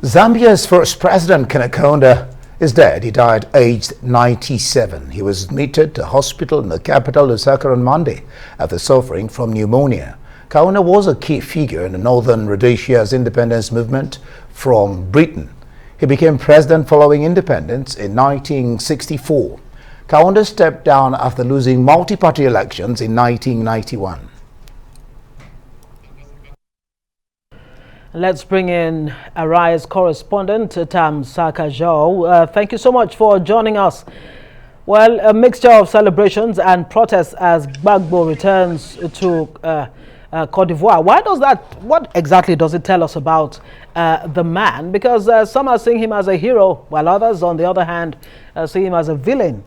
Zambia's first president, Kenneth, is dead. He died aged 97. He was admitted to hospital in the capital, Lusaka, on Monday after suffering from pneumonia. Kaunda was a key figure in the Northern Rhodesia's independence movement from Britain. He became president following independence in 1964. Kaunda stepped down after losing multi-party elections in 1991. Let's bring in Arise correspondent Thamsanqa Zhou. Thank you so much for joining us. Well, a mixture of celebrations and protests as Gbagbo returns to Cote d'Ivoire. What exactly does it tell us about the man? Because some are seeing him as a hero, while others, on the other hand, see him as a villain.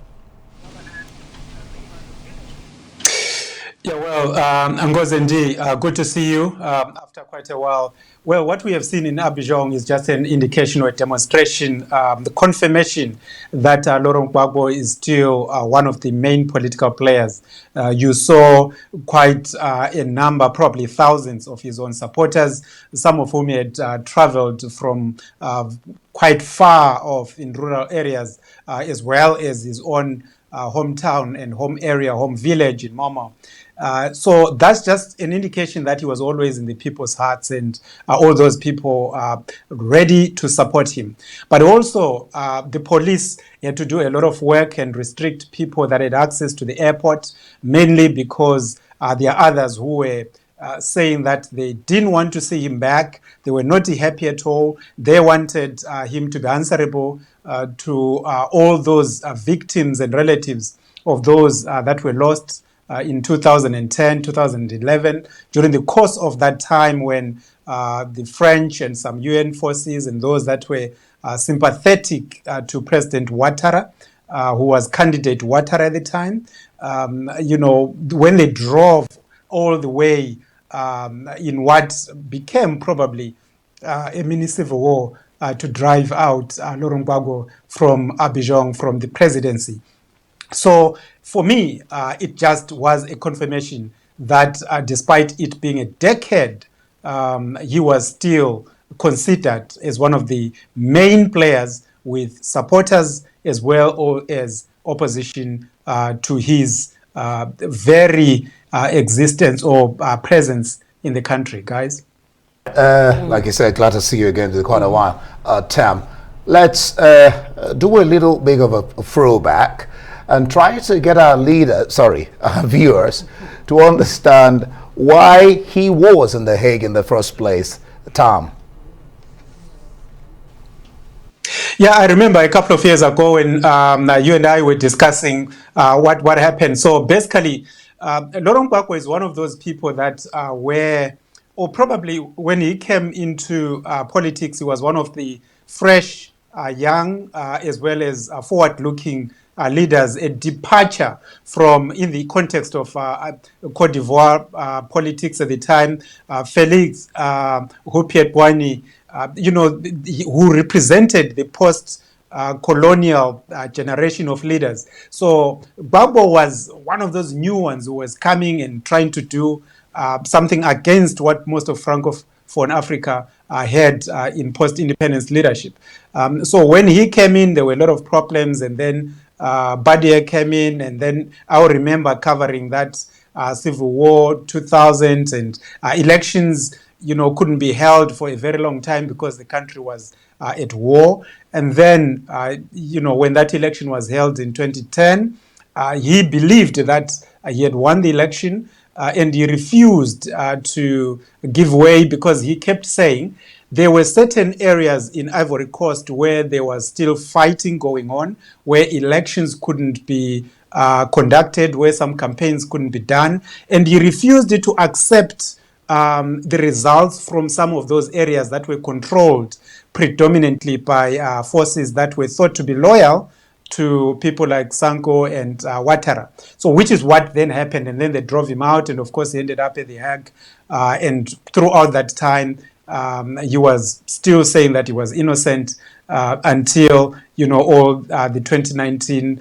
Yeah, well, Ngozi, good to see you after quite a while. Well, what we have seen in Abidjan is just an indication or a demonstration, the confirmation that Laurent Gbagbo is still one of the main political players. You saw quite a number, probably thousands of his own supporters, some of whom had traveled from quite far off in rural areas, as well as his own hometown and home area, home village in Mama. So that's just an indication that he was always in the people's hearts, and all those people are ready to support him. But also, the police had to do a lot of work and restrict people that had access to the airport, mainly because there are others who were saying that they didn't want to see him back. They were not happy at all. They wanted him to be answerable to all those victims and relatives of those that were lost in 2010, 2011, during the course of that time when the French and some UN forces and those that were sympathetic to President Ouattara, who was candidate Ouattara at the time, when they drove all the way in what became probably a mini-civil war to drive out Laurent Gbagbo from Abidjan, from the presidency. So for me, it just was a confirmation that despite it being a decade, he was still considered as one of the main players, with supporters as well as opposition to his very existence or presence in the country, guys. Like you said, glad to see you again. It's quite a while. Tam, let's do a little bit of a throwback and try to get our viewers to understand why he was in The Hague in the first place. Tom. Yeah, I remember a couple of years ago when you and I were discussing what happened. So basically, Laurent Gbagbo is one of those people that or probably when he came into politics, he was one of the fresh, young, as well as forward-looking leaders, a departure from, in the context of Cote d'Ivoire politics at the time, Felix Houphouët-Boigny, who represented the post-colonial generation of leaders. So Gbagbo was one of those new ones who was coming and trying to do something against what most of Francophone Africa had in post-independence leadership. So when he came in, there were a lot of problems, and then Badia came in, and then I remember covering that civil war, 2000, and elections, couldn't be held for a very long time because the country was at war. And then, when that election was held in 2010, he believed that he had won the election, and he refused to give way because he kept saying there were certain areas in Ivory Coast where there was still fighting going on, where elections couldn't be conducted, where some campaigns couldn't be done, and he refused to accept the results from some of those areas that were controlled predominantly by forces that were thought to be loyal to people like Sanko and Ouattara. So which is what then happened, and then they drove him out, and of course he ended up at The Hague, and throughout that time he was still saying that he was innocent until all the 2019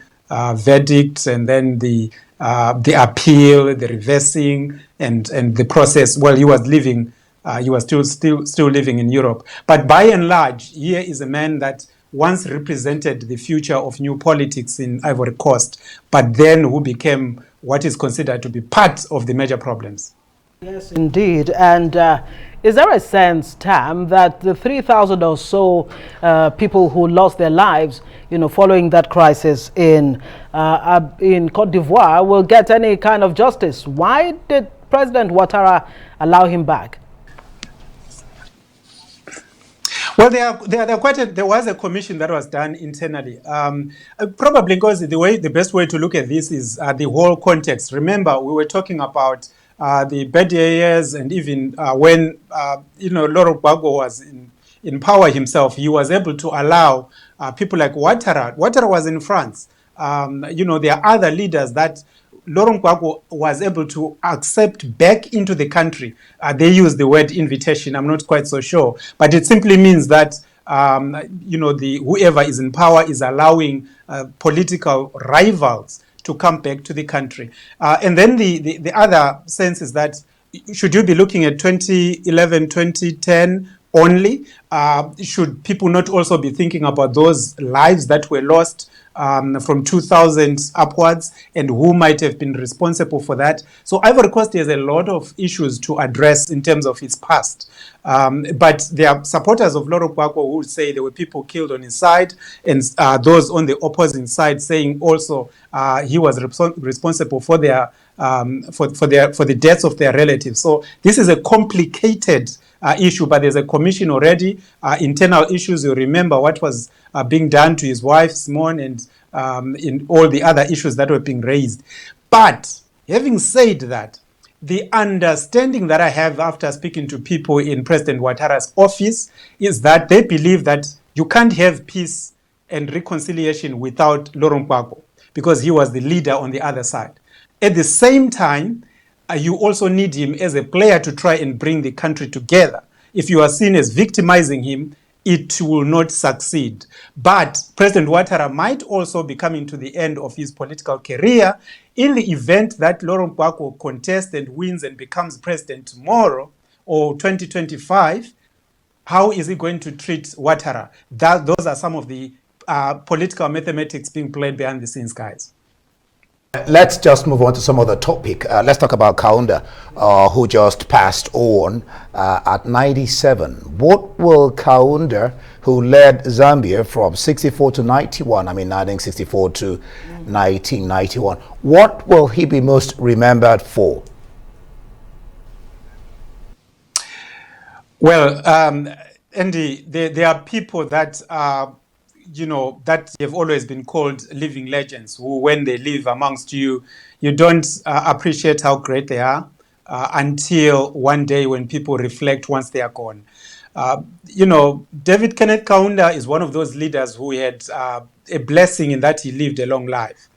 verdicts, and then the appeal, the reversing, and the process. Well, he was living He was still living in Europe. But by and large, here is a man that once represented the future of new politics in Ivory Coast, but then who became what is considered to be part of the major problems. Yes, indeed. And is there a sense, Tam, that the 3,000 or so people who lost their lives, following that crisis in Cote d'Ivoire will get any kind of justice? Why did President Ouattara allow him back? Well, there was a commission that was done internally. Probably because the best way to look at this is the whole context. Remember, we were talking about the bad years, and even when Laurent Gbagbo was in power himself, he was able to allow people like Ouattara. Ouattara was in France. There are other leaders that Laurent Gbagbo was able to accept back into the country. They use the word invitation. I'm not quite so sure, but it simply means that whoever is in power is allowing political rivals to come back to the country. And then the other sense is that should you be looking at 2011, 2010 only? Should people not also be thinking about those lives that were lost from 2000 upwards, and who might have been responsible for that? So Ivory Coast has a lot of issues to address in terms of its past. But there are supporters of Laurent Gbagbo who would say there were people killed on his side, and those on the opposing side saying also he was responsible for their for the deaths of their relatives. So this is a complicated issue, but there's a commission already. Internal issues, you remember what was being done to his wife, Simone, and in all the other issues that were being raised. But having said that, the understanding that I have after speaking to people in President Ouattara's office is that they believe that you can't have peace and reconciliation without Laurent Gbagbo, because he was the leader on the other side. At the same time, you also need him as a player to try and bring the country together. If you are seen as victimizing him, it will not succeed. But President Ouattara might also be coming to the end of his political career in the event that Laurent Gbagbo contests and wins and becomes president tomorrow or 2025. How is he going to treat Ouattara? Those are some of the political mathematics being played behind the scenes, guys. Let's just move on to some other topic. Let's talk about Kaunda, who just passed on at 97. What will Kaunda, who led Zambia from 64 to 91, 1964 to 1991, what will he be most remembered for? Well, Andy, there are people that that have always been called living legends, who, when they live amongst you, you don't appreciate how great they are until one day when people reflect once they are gone. David Kenneth Kaunda is one of those leaders who had a blessing in that he lived a long life.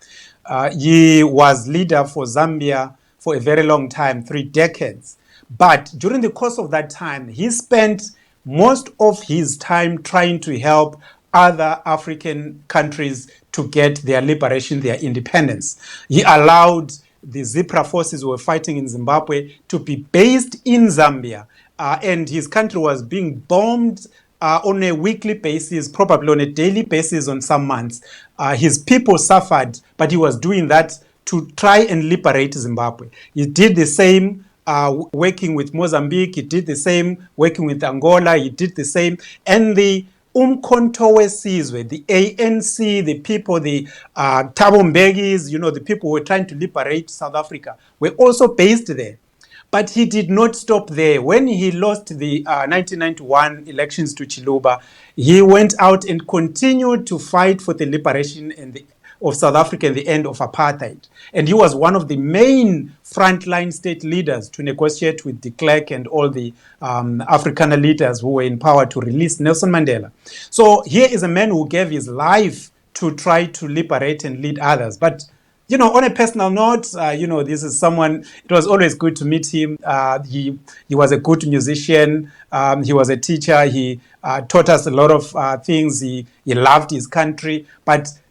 He was leader for Zambia for a very long time, 3 decades. But during the course of that time, he spent most of his time trying to help other African countries to get their liberation, their independence. He allowed the Zipra forces who were fighting in Zimbabwe to be based in Zambia, and his country was being bombed on a weekly basis, probably on a daily basis on some months. His people suffered, but he was doing that to try and liberate Zimbabwe. He did the same working with Mozambique, he did the same working with Angola, he did the same, and the Umkhonto weSizwe, the ANC, the people, the Thabo Mbekis, the people who were trying to liberate South Africa, were also based there. But he did not stop there. When he lost the 1991 elections to Chiluba, he went out and continued to fight for the liberation of South Africa and the end of apartheid. And he was one of the main frontline state leaders to negotiate with de Klerk and all the Afrikaner leaders who were in power to release Nelson Mandela. So here is a man who gave his life to try to liberate and lead others. But, on a personal note, this is someone, it was always good to meet him. He was a good musician. He was a teacher. He taught us a lot of things. He loved his country.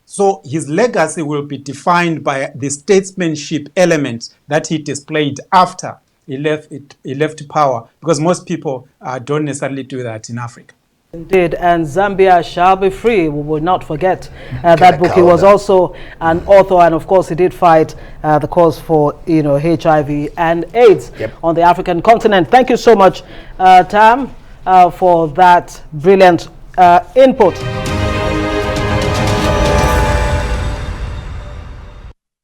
So his legacy will be defined by the statesmanship element that he displayed after he left power, because most people don't necessarily do that in Africa. Indeed, and Zambia shall be free. We will not forget that book. He was also an author, and of course he did fight the cause for HIV and AIDS on the African continent. Thank you so much, Tam, for that brilliant input.